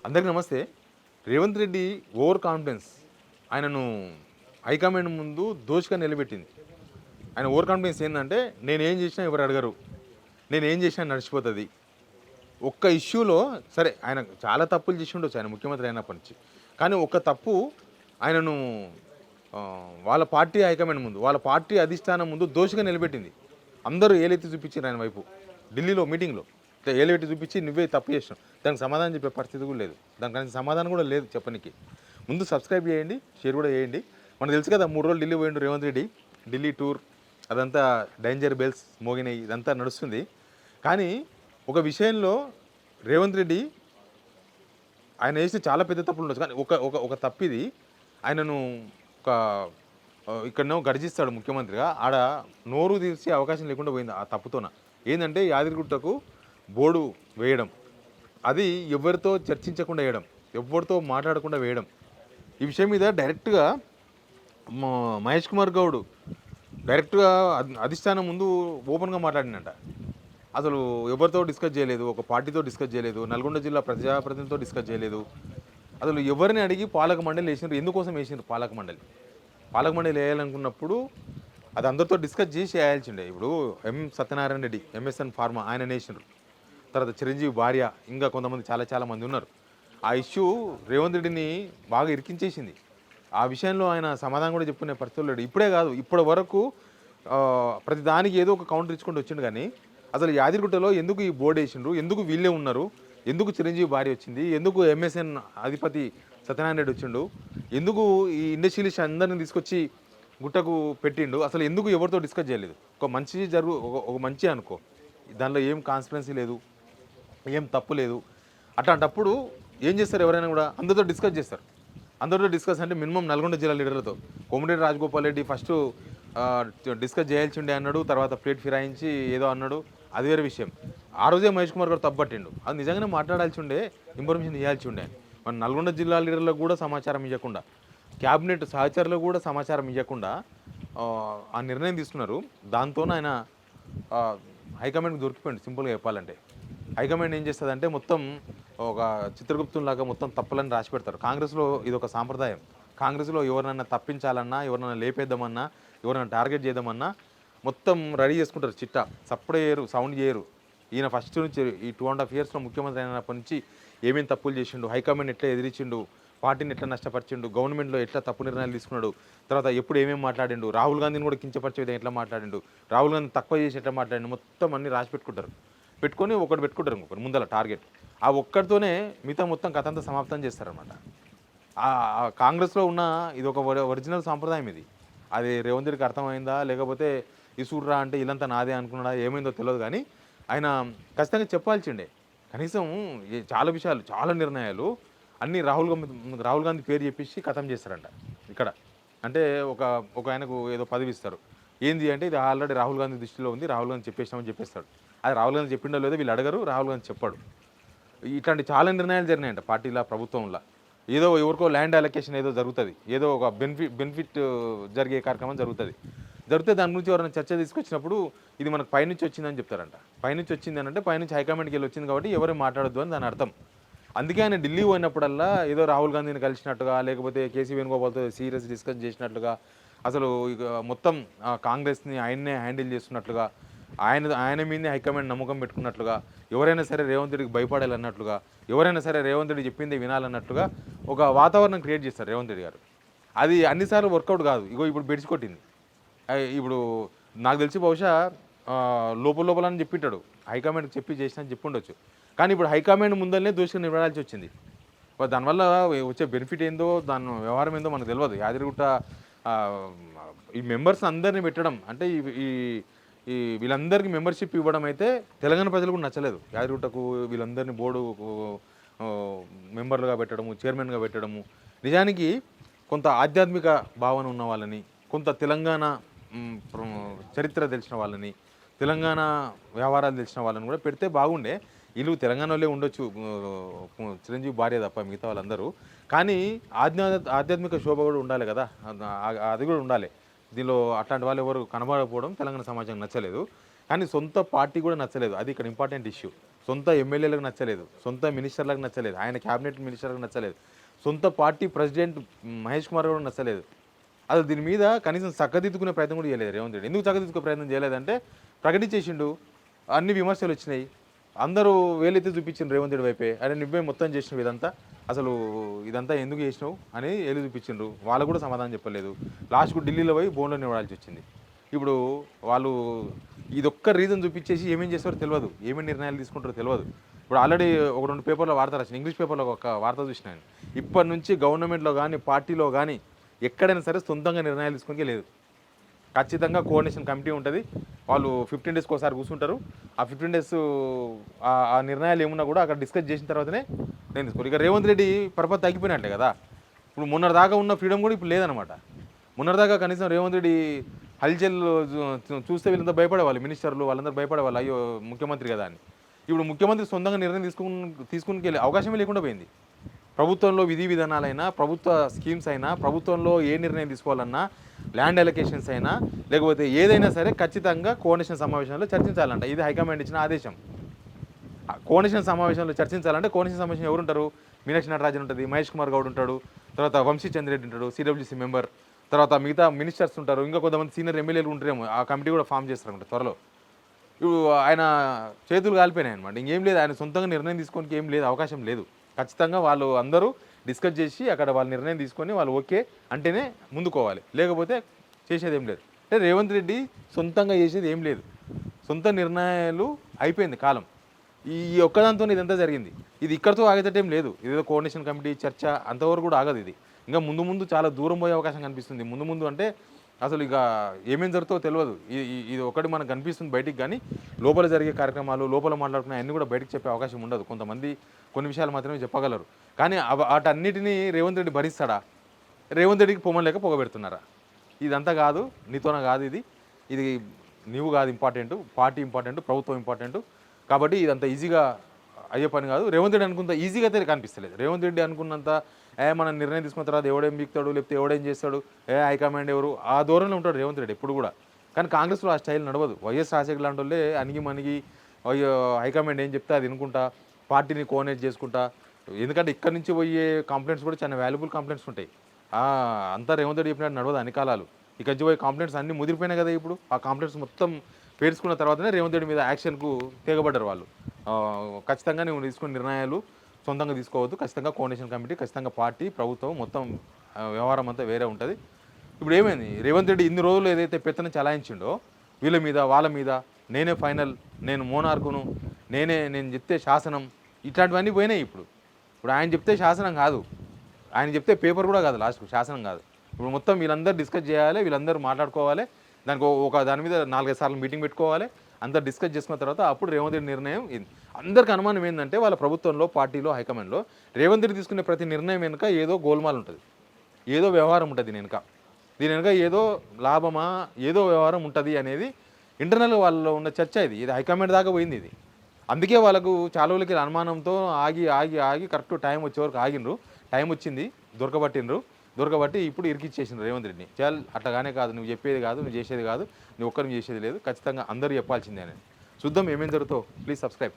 అందరికీ నమస్తే. Revanth Reddy over confidence ఆయనను హైకమాండ్ ముందు దోషిగా నిలబెట్టింది. ఆయన ఓవర్ కాన్ఫిడెన్స్ ఏందంటే నేనేం చేసినా ఎవరు అడగరు, నేనేం చేసినా నడిచిపోతుంది. ఒక్క ఇష్యూలో సరే ఆయన చాలా తప్పులు చేసి ఉండొచ్చు ఆయన ముఖ్యమంత్రి అయినప్పటి నుంచి. కానీ ఒక్క తప్పు ఆయనను వాళ్ళ పార్టీ హైకమాండ్ ముందు, వాళ్ళ పార్టీ అధిష్టానం ముందు దోషిగా నిలబెట్టింది. అందరూ ఏలెత్తి చూపించారు ఆయన వైపు. ఢిల్లీలో మీటింగ్లో ఏలెత్తి చూపించి నువ్వే తప్పు చేసినావు, దానికి సమాధానం చెప్పే పరిస్థితి కూడా లేదు, దానికి సమాధానం కూడా లేదు చెప్పనికి. ముందు సబ్స్క్రైబ్ చేయండి, షేర్ కూడా చేయండి. మనకు తెలుసు కదా 3 రోజులు ఢిల్లీ పోయిండు రేవంత్ రెడ్డి, ఢిల్లీ టూర్ అదంతా డేంజర్ బెల్స్ మోగినాయి, ఇదంతా నడుస్తుంది. కానీ ఒక విషయంలో రేవంత్ రెడ్డి ఆయన చేస్తే చాలా పెద్ద తప్పులు ఉండొచ్చు, కానీ ఒక ఒక ఒక తప్పిది ఆయనను ఒక ఇక్కడనో గర్జిస్తాడు ముఖ్యమంత్రిగా, ఆడ నోరు తీర్చే అవకాశం లేకుండా పోయింది ఆ తప్పుతోన. ఏంటంటే యాదగిరిగుట్టకు బోర్డు వేయడం, అది ఎవరితో చర్చించకుండా వేయడం, ఎవరితో మాట్లాడకుండా వేయడం. ఈ విషయం మీద డైరెక్ట్గా మహేష్ కుమార్ గౌడ్ డైరెక్ట్గా అధిష్టానం ముందు ఓపెన్గా మాట్లాడినట. అసలు ఎవరితో డిస్కస్ చేయలేదు, ఒక పార్టీతో డిస్కస్ చేయలేదు, నల్గొండ జిల్లా ప్రజాప్రతినిధితో డిస్కస్ చేయలేదు. అసలు ఎవరిని అడిగి పాలక మండలి వేసినారు, ఎందుకోసం వేసినారు పాలక మండలి? పాలక మండలి వేయాలనుకున్నప్పుడు అది అందరితో డిస్కస్ చేసి వేయాల్సిండే. ఇప్పుడు సత్యనారాయణ రెడ్డి ఎంఎస్ఎన్ ఫార్మా ఆయన వేసినారు, తర్వాత చిరంజీవి భార్య, ఇంకా కొంతమంది చాలా మంది ఉన్నారు. ఆ ఇష్యూ రేవంత్ రెడ్డిని బాగా ఇరికించేసింది. ఆ విషయంలో ఆయన సమాధానం కూడా చెప్పుకునే పరిస్థితులు లేడు. ఇప్పుడే కాదు, ఇప్పటి వరకు ప్రతి దానికి ఏదో ఒక కౌంటర్ ఇచ్చుకుంటూ వచ్చిండు. కానీ అసలు యాదగిరిగుట్టలో ఎందుకు ఈ బోర్డు వేసిండ్రు, ఎందుకు వీళ్ళే ఉన్నారు, ఎందుకు చిరంజీవి భార్య వచ్చింది, ఎందుకు ఎంఎస్ఎన్ అధిపతి సత్యనారాయణ రెడ్డి వచ్చిండు, ఎందుకు ఈ ఇండస్ట్రియలిస్ట్ అందరిని తీసుకొచ్చి గుట్టకు పెట్టిండు, అసలు ఎందుకు ఎవరితో డిస్కస్ చేయలేదు? ఒక మంచి అనుకో, దానిలో ఏం కాన్స్పిరెన్సీ లేదు, ఏం తప్పు లేదు. అట్లాంటప్పుడు ఏం చేస్తారు? ఎవరైనా కూడా అందరితో డిస్కస్ చేస్తారు. అందరితో డిస్కస్ అంటే మినిమం నల్గొండ జిల్లా లీడర్లతో. కోమటిరెడ్డి రాజగోపాల్ రెడ్డి ఫస్ట్ డిస్కస్ చేయాల్సి ఉండే అన్నాడు, తర్వాత ప్లేట్ ఫిరాయించి ఏదో అన్నాడు, అది వేరే విషయం. ఆ రోజే మహేష్ కుమార్ గారు తప్పట్టిండు, అది నిజంగానే మాట్లాడాల్సి ఉండే, ఇన్ఫర్మేషన్ ఇవ్వాల్సి ఉండే. మన నల్గొండ జిల్లా లీడర్లకు కూడా సమాచారం ఇవ్వకుండా, క్యాబినెట్ సహచరులకు కూడా సమాచారం ఇవ్వకుండా ఆ నిర్ణయం తీసుకున్నారు. దాంతో ఆయన హైకమాండ్కి దొరికిపోయింది. సింపుల్గా చెప్పాలంటే హైకమాండ్ ఏం చేస్తుందంటే మొత్తం ఒక చిత్రగుప్తులాగా మొత్తం తప్పులని రాసి పెడతారు. కాంగ్రెస్లో ఇది ఒక సాంప్రదాయం. కాంగ్రెస్లో ఎవరినైనా తప్పించాలన్నా, ఎవరినైనా లేపేద్దామన్నా, ఎవరైనా టార్గెట్ చేద్దామన్నా మొత్తం రెడీ చేసుకుంటారు చిట్టా. సప్పుడే చేయరు, సౌండ్ చేయరు. ఈయన ఫస్ట్ నుంచి ఈ 2.5 ఇయర్స్లో ముఖ్యమంత్రి అయినప్పటి నుంచి ఏమేమి తప్పులు చేసిండు, హైకమాండ్ ఎట్లా ఎదిరించిండు, పార్టీని ఎట్లా నష్టపరిచిండు, గవర్నమెంట్లో ఎట్లా తప్పు నిర్ణయాలు తీసుకున్నాడు, తర్వాత ఎప్పుడు ఏమేమి మాట్లాడిండు, రాహుల్ గాంధీని కూడా కించపరిచే విధంగా ఎట్లా మాట్లాడిండు, రాహుల్ గాంధీ తక్కువ చేసి ఎట్లా మాట్లాడిండు, మొత్తం అన్ని రాసి పెట్టుకుంటారు. పెట్టుకొని ఒకటి పెట్టుకుంటారు, ఇంకొకటి ముందర టార్గెట్. ఆ ఒక్కడితోనే మిగతా మొత్తం కథ అంతా సమాప్తం చేస్తారనమాట. కాంగ్రెస్లో ఉన్న ఇది ఒక ఒరిజినల్ సాంప్రదాయం ఇది. అది రేవంత్ రెడ్డికి అర్థమైందా, లేకపోతే ఈ సూర్రా అంటే ఇల్లంతా నాదే అనుకున్నాడా, ఏమైందో తెలియదు. కానీ ఆయన ఖచ్చితంగా చెప్పాల్సిండే. కనీసం చాలా విషయాలు, చాలా నిర్ణయాలు అన్నీ రాహుల్ గాంధీ పేరు చెప్పేసి ఖతం చేస్తారంట ఇక్కడ. అంటే ఒక ఒక ఆయనకు ఏదో పదవి ఇస్తారు. ఏంది అంటే ఇది ఆల్రెడీ రాహుల్ గాంధీ దృష్టిలో ఉంది, రాహుల్ గాంధీ చెప్పేసినామని చెప్పేస్తాడు. అది రాహుల్ గాంధీ చెప్పిండో లేదో వీళ్ళు అడగరు, రాహుల్ గాంధీ చెప్పాడు. ఇట్లాంటి చాలా నిర్ణయాలు జరిగినాయంట పార్టీలో, ప్రభుత్వంలో. ఏదో ఎవరికో ల్యాండ్ అలొకేషన్ ఏదో జరుగుతుంది, ఏదో ఒక బెనిఫిట్ జరిగే కార్యక్రమం జరిగితే దాని గురించి ఎవరైనా చర్చ తీసుకొచ్చినప్పుడు ఇది మనకు పైనుంచి వచ్చిందని చెప్తారంట. పైనుంచి వచ్చింది అని అంటే పైనుంచి హైకమాండ్కి వెళ్ళి వచ్చింది కాబట్టి ఎవరు మాట్లాడొద్దు అని దాని అర్థం. అందుకే ఆయన ఢిల్లీ పోయినప్పుడల్లా ఏదో రాహుల్ గాంధీని కలిసినట్టుగా, లేకపోతే కేసీ వేణుగోపాల్తో సీరియస్ డిస్కస్ చేసినట్లుగా, అసలు ఇక మొత్తం కాంగ్రెస్ని ఆయన్నే హ్యాండిల్ చేస్తున్నట్లుగా, ఆయన మీదే హైకమాండ్ నమ్మకం పెట్టుకున్నట్లుగా, ఎవరైనా సరే రేవంత్ రెడ్డికి భయపడాలన్నట్లుగా, ఎవరైనా సరే రేవంత్ రెడ్డి చెప్పింది వినాలన్నట్లుగా ఒక వాతావరణం క్రియేట్ చేస్తారు రేవంత్ రెడ్డి గారు. అది అన్నిసార్లు వర్కౌట్ కాదు. ఇప్పుడు బెడిచికొట్టింది. ఇప్పుడు నాకు తెలిసి బహుశా లోపలని చెప్పింటాడు, హైకమాండ్కి చేసినా అని చెప్పి ఉండొచ్చు. కానీ ఇప్పుడు హైకమాండ్ ముందరనే దోషిగా నిలబడాల్సి వచ్చింది. దానివల్ల వచ్చే బెనిఫిట్ ఏందో, దాని వ్యవహారం ఏందో మనకు తెలియదు. యాదగిరిగుట్ట ఈ మెంబర్స్ అందరినీ పెట్టడం అంటే ఈ వీళ్ళందరికీ మెంబర్షిప్ ఇవ్వడం అయితే తెలంగాణ ప్రజలు కూడా నచ్చలేదు. యాదగిరిగుట్టకు వీళ్ళందరినీ బోర్డు మెంబర్లుగా పెట్టడము, చైర్మన్గా పెట్టడము. నిజానికి కొంత ఆధ్యాత్మిక భావన ఉన్న వాళ్ళని, కొంత తెలంగాణ చరిత్ర తెలిసిన వాళ్ళని, తెలంగాణ వ్యవహారాలు తెలిసిన వాళ్ళని కూడా పెడితే బాగుండే. వీళ్ళు తెలంగాణలో ఉండొచ్చు, చిరంజీవి భార్య తప్ప మిగతా వాళ్ళందరూ. కానీ ఆధ్యాత్మిక శోభ కూడా ఉండాలి కదా, అది కూడా ఉండాలి. దీనిలో అట్లాంటి వాళ్ళు ఎవరు కనబడకపోవడం తెలంగాణ సమాజం నచ్చలేదు. కానీ సొంత పార్టీ కూడా నచ్చలేదు. అది ఇక్కడ ఇంపార్టెంట్ ఇష్యూ. సొంత ఎమ్మెల్యేలకు నచ్చలేదు, సొంత మినిస్టర్లకు నచ్చలేదు, ఆయన క్యాబినెట్ మినిస్టర్లకు నచ్చలేదు, సొంత పార్టీ ప్రెసిడెంట్ మహేష్ కుమార్ కూడా నచ్చలేదు. అసలు దీని మీద కనీసం చక్కదిద్దుకునే ప్రయత్నం కూడా చేయలేదు రేవంత్ రెడ్డి. ఎందుకు చక్కదిద్దుకునే ప్రయత్నం చేయలేదంటే ప్రకటించేసిండు, అన్ని విమర్శలు వచ్చినాయి, అందరూ వేలెత్తి చూపించిండు రేవంత్ రెడ్డి వైపే, అరే నువ్వే మొత్తం చేసినావు ఇదంతా, అసలు ఇదంతా ఎందుకు చేసినావు అని ఏలు చూపించిండ్రు. వాళ్ళకు కూడా సమాధానం చెప్పలేదు. లాస్ట్కు ఢిల్లీలో పోయి బోన్లో నిలబడాల్సి వచ్చింది. ఇప్పుడు వాళ్ళు ఇదొక్క రీజన్ చూపించేసి ఏమేం చేస్తారో తెలియదు, ఏమేమి నిర్ణయాలు తీసుకుంటారో తెలియదు. ఇప్పుడు ఆల్రెడీ ఒక 2 పేపర్లో వార్త రాసిన, ఇంగ్లీష్ పేపర్లో ఒక వార్త చూసినాను. ఇప్పటి నుంచి గవర్నమెంట్లో కానీ పార్టీలో కానీ ఎక్కడైనా సరే సొంతంగా నిర్ణయాలు తీసుకునే లేదు. ఖచ్చితంగా కోఆర్డినేషన్ కమిటీ ఉంటుంది, వాళ్ళు 15 డేస్కి ఒకసారి కూర్చుంటారు. ఆ 15 డేస్ ఆ నిర్ణయాలు ఏమున్నా కూడా అక్కడ డిస్కస్ చేసిన తర్వాతనే నేను తీసుకోరు. ఇక రేవంత్ రెడ్డి పరపతి తగ్గిపోయినట్లే కదా. ఇప్పుడు మొన్నటిదాకా ఉన్న ఫ్రీడమ్ కూడా ఇప్పుడు లేదనమాట. మొన్నటిదాకా కనీసం రేవంత్ రెడ్డి హల్చల్ చూస్తే వీళ్ళంతా భయపడేవాళ్ళు, మినిస్టర్లు వాళ్ళందరూ భయపడేవాళ్ళు, అయ్యో ముఖ్యమంత్రి కదా అని. ఇప్పుడు ముఖ్యమంత్రి సొంతంగా నిర్ణయం తీసుకుని అవకాశమే లేకుండా పోయింది. ప్రభుత్వంలో విధి విధానాలైనా, ప్రభుత్వ స్కీమ్స్ అయినా, ప్రభుత్వంలో ఏ నిర్ణయం తీసుకోవాలన్నా, ల్యాండ్ అలొకేషన్స్ అయినా, లేకపోతే ఏదైనా సరే ఖచ్చితంగా కోఆర్డినేషన్ సమావేశంలో చర్చించాలంట. ఇది హైకమాండ్ ఇచ్చిన ఆదేశం. కోఆర్డినేషన్ సమావేశంలో చర్చించాలంటే కోఆర్డినేషన్ సమావేశం ఎవరు ఉంటారు? మీనాక్షి నటరాజన్ ఉంటుంది, మహేష్ కుమార్ గౌడ్ ఉంటాడు, తర్వాత వంశీ చంద్రెడ్డి ఉంటాడు, సిడబ్ల్యూసీ మెంబర్, తర్వాత మిగతా మినిస్టర్స్ ఉంటారు, ఇంకా కొంతమంది సీనియర్ ఎమ్మెల్యేలు ఉంటారేమో. ఆ కమిటీ కూడా ఫామ్ చేస్తారన్నమాట త్వరలో. ఇప్పుడు ఆయన చేతులు కాలిపోయినాయి అనమాట. ఇంకేం లేదు, ఆయన సొంతంగా నిర్ణయం తీసుకోనికి ఏం లేదు, అవకాశం లేదు. ఖచ్చితంగా వాళ్ళు అందరూ డిస్కస్ చేసి అక్కడ వాళ్ళ నిర్ణయం తీసుకొని వాళ్ళు ఓకే అంటేనే ముందుకోవాలి, లేకపోతే చేసేది ఏం లేదు. అంటే రేవంత్ రెడ్డి సొంతంగా చేసేది ఏం లేదు, సొంత నిర్ణయాలు అయిపోయింది కాలం. ఈ ఒక్కదాంతో ఇదంతా జరిగింది. ఇది ఇక్కడితో ఆగేటట్టేం లేదు. ఇదేదో కోఆర్డినేషన్ కమిటీ చర్చ అంతవరకు కూడా ఆగదు. ఇది ఇంకా ముందు ముందు చాలా దూరం పోయే అవకాశం కనిపిస్తుంది. ముందు ముందు అంటే అసలు ఇక ఏమేమి జరుగుతుందో తెలియదు. ఇది ఒకటి మనకు కనిపిస్తుంది బయటికి, కానీ లోపల జరిగే కార్యక్రమాలు, లోపల మాట్లాడుకునే అన్నీ కూడా బయటకు చెప్పే అవకాశం ఉండదు. కొంతమంది కొన్ని విషయాలు మాత్రమే చెప్పగలరు. కానీ వాటన్నిటినీ రేవంత్ రెడ్డి భరిస్తాడా? రేవంత్ రెడ్డికి పొమ్మలేక పొగబెడుతున్నారా? ఇదంతా కాదు, నీతోన కాదు, ఇది నీవు కాదు ఇంపార్టెంట్, పార్టీ ఇంపార్టెంట్, ప్రభుత్వం ఇంపార్టెంట్. కాబట్టి ఇదంతా ఈజీగా అయ్యే పని కాదు. రేవంత్ రెడ్డి అనుకున్నంత ఈజీగా అయితే కనిపిస్తలేదు. రేవంత్ రెడ్డి అనుకున్నంత మనం నిర్ణయం తీసుకున్న తర్వాత ఎవడేం బీక్తాడు, లేకపోతే ఎవడేం చేస్తాడు, హైకమాండ్ ఎవరు, ఆ ధోరణిలో ఉంటాడు రేవంత్ రెడ్డి ఎప్పుడు కూడా. కానీ కాంగ్రెస్లో ఆ స్టైల్ నడవదు. వైఎస్ రాజశేఖర్ లాంటి వాళ్ళే అణిగి హైకమాండ్ ఏం చెప్తే అది వినుకుంటా, పార్టీని కోఆర్డినేట్ చేసుకుంటా. ఎందుకంటే ఇక్కడ నుంచి పోయే కంప్లైంట్స్ కూడా చాలా వాల్యుబుల్ కంప్లైంట్స్ ఉంటాయి. అంతా రేవంత్ రెడ్డి చెప్పినట్టు నడవదు అన్ని కాలాలు. ఇక్కడ నుంచి పోయే కంప్లైంట్స్ అన్నీ ముదిరిపోయినాయి కదా. ఇప్పుడు ఆ కంప్లైంట్స్ మొత్తం పేర్చుకున్న తర్వాతనే రేవంత్ రెడ్డి మీద యాక్షన్కు తెగబడ్డారు వాళ్ళు. ఖచ్చితంగా నువ్వు తీసుకున్న నిర్ణయాలు సొంతంగా తీసుకోవద్దు, ఖచ్చితంగా కోఆర్డినేషన్ కమిటీ, ఖచ్చితంగా పార్టీ, ప్రభుత్వం మొత్తం వ్యవహారం అంతా వేరే ఉంటుంది. ఇప్పుడు ఏమైంది, రేవంత్ రెడ్డి ఇన్ని రోజులు ఏదైతే పెత్తనం చలాయించిండో వీళ్ళ మీద వాళ్ళ మీద, నేనే ఫైనల్, నేను మోనార్కును, నేను చెప్తే శాసనం, ఇట్లాంటివన్నీ పోయినాయి. ఇప్పుడు ఆయన చెప్తే శాసనం కాదు, ఆయన చెప్తే పేపర్ కూడా కాదు, లాస్ట్కు శాసనం కాదు. ఇప్పుడు మొత్తం వీళ్ళందరూ డిస్కస్ చేయాలి, వీళ్ళందరూ మాట్లాడుకోవాలి, దాని మీద 4-5 సార్లు మీటింగ్ పెట్టుకోవాలి, అందరు డిస్కస్ చేసుకున్న తర్వాత అప్పుడు రేవంత్ రెడ్డి నిర్ణయం. అందరికి అనుమానం ఏంటంటే వాళ్ళ ప్రభుత్వంలో, పార్టీలో, హైకమాండ్లో రేవంత్ రెడ్డి తీసుకునే ప్రతి నిర్ణయం వెనుక ఏదో గోల్మాల్ ఉంటుంది, ఏదో వ్యవహారం ఉంటుంది. దీని వెనుక ఏదో లాభమా, ఏదో వ్యవహారం ఉంటుంది అనేది ఇంటర్నల్ వాళ్ళలో ఉన్న చర్చ. ఇది హైకమాండ్ దాకా పోయింది. అందుకే వాళ్ళకు చాలా రోజులకి అనుమానంతో ఆగి కరెక్ట్ టైం వచ్చే వరకు ఆగినరు. టైం వచ్చింది, దొరకబట్టి ఇప్పుడు ఇరికిచ్చేసిండ్రు రేవంత్ రెడ్డిని. అట్లాగానే కాదు, నువ్వు చెప్పేది కాదు, నువ్వు చేసేది కాదు, నువ్వు ఒక్కరిని చేసేది లేదు, ఖచ్చితంగా అందరూ చెప్పాల్సిందే అని. చూద్దాం ఏమేం జరుగుతుందో. Please subscribe.